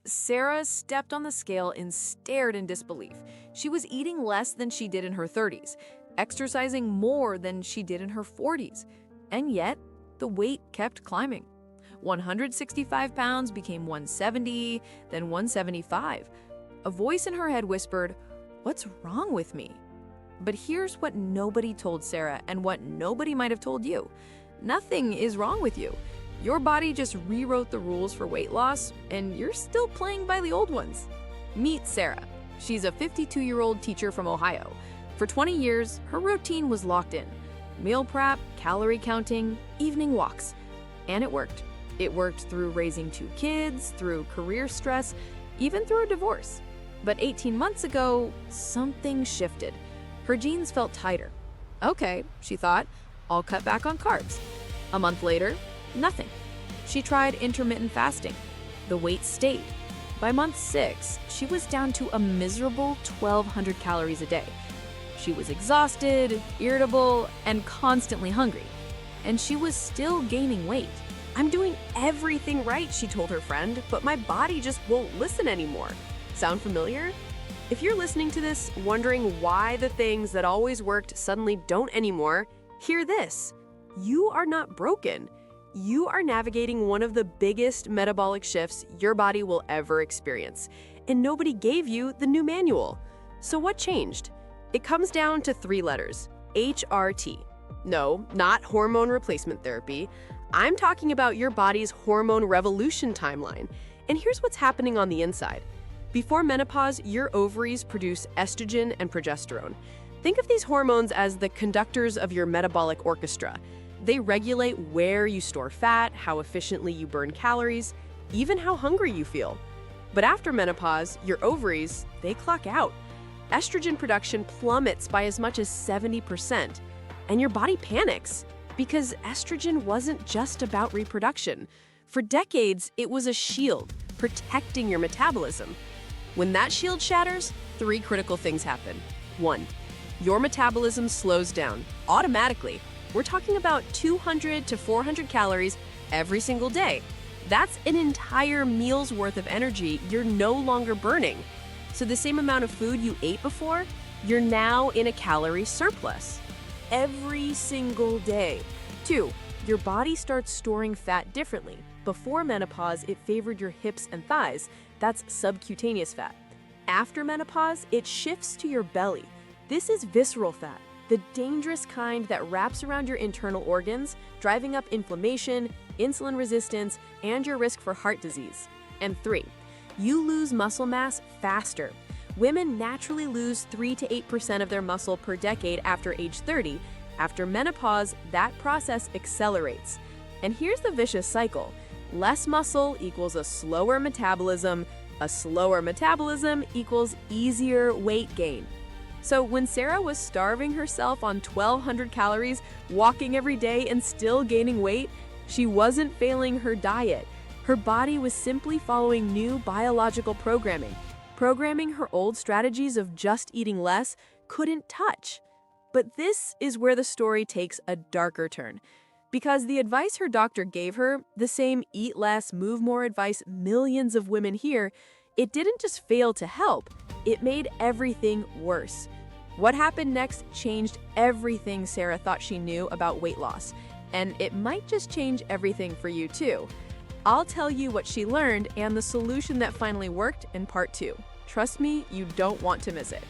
Sarah stepped on the scale and stared in disbelief. She was eating less than she did in her 30s, exercising more than she did in her 40s, and yet the weight kept climbing. 165 pounds became 170, then 175. A voice in her head whispered, "What's wrong with me?" But here's what nobody told Sarah and what nobody might have told you. Nothing is wrong with you. Your body just rewrote the rules for weight loss, and you're still playing by the old ones. Meet Sarah. She's a 52-year-old teacher from Ohio. For 20 years, her routine was locked in. Meal prep, calorie counting, evening walks. And it worked. It worked through raising 2 kids, through career stress, even through a divorce. But 18 months ago, something shifted. Her jeans felt tighter. Okay, she thought, I'll cut back on carbs. A month later, nothing. She tried intermittent fasting. The weight stayed. By month 6, she was down to a miserable 1,200 calories a day. She was exhausted, irritable, and constantly hungry. And she was still gaining weight. "I'm doing everything right," she told her friend, "but my body just won't listen anymore." Sound familiar? If you're listening to this, wondering why the things that always worked suddenly don't anymore, hear this. You are not broken. You are navigating one of the biggest metabolic shifts your body will ever experience, and nobody gave you the new manual. So what changed? It comes down to 3 letters, HRT. No, not hormone replacement therapy. I'm talking about your body's hormone revolution timeline. And here's what's happening on the inside. Before menopause, your ovaries produce estrogen and progesterone. Think of these hormones as the conductors of your metabolic orchestra. They regulate where you store fat, how efficiently you burn calories, even how hungry you feel. But after menopause, your ovaries, they clock out. Estrogen production plummets by as much as 70%. And your body panics because estrogen wasn't just about reproduction. For decades, it was a shield protecting your metabolism. When that shield shatters, 3 critical things happen. 1, your metabolism slows down automatically. We're talking about 200 to 400 calories every single day. That's an entire meal's worth of energy you're no longer burning. So the same amount of food you ate before, you're now in a calorie surplus. Every single day. 2, your body starts storing fat differently. Before menopause, it favored your hips and thighs. That's subcutaneous fat. After menopause, it shifts to your belly. This is visceral fat, the dangerous kind that wraps around your internal organs, driving up inflammation, insulin resistance, and your risk for heart disease. And 3, you lose muscle mass faster. Women naturally lose 3 to 8% of their muscle per decade after age 30. After menopause, that process accelerates. And here's the vicious cycle. Less muscle equals a slower metabolism equals easier weight gain. So when Sarah was starving herself on 1,200 calories, walking every day, and still gaining weight, she wasn't failing her diet. Her body was simply following new biological programming her old strategies of just eating less couldn't touch. But this is where the story takes a darker turn. Because the advice her doctor gave her, the same eat less, move more advice millions of women hear, it didn't just fail to help, it made everything worse. What happened next changed everything Sarah thought she knew about weight loss. And it might just change everything for you too. I'll tell you what she learned and the solution that finally worked in part 2. Trust me, you don't want to miss it.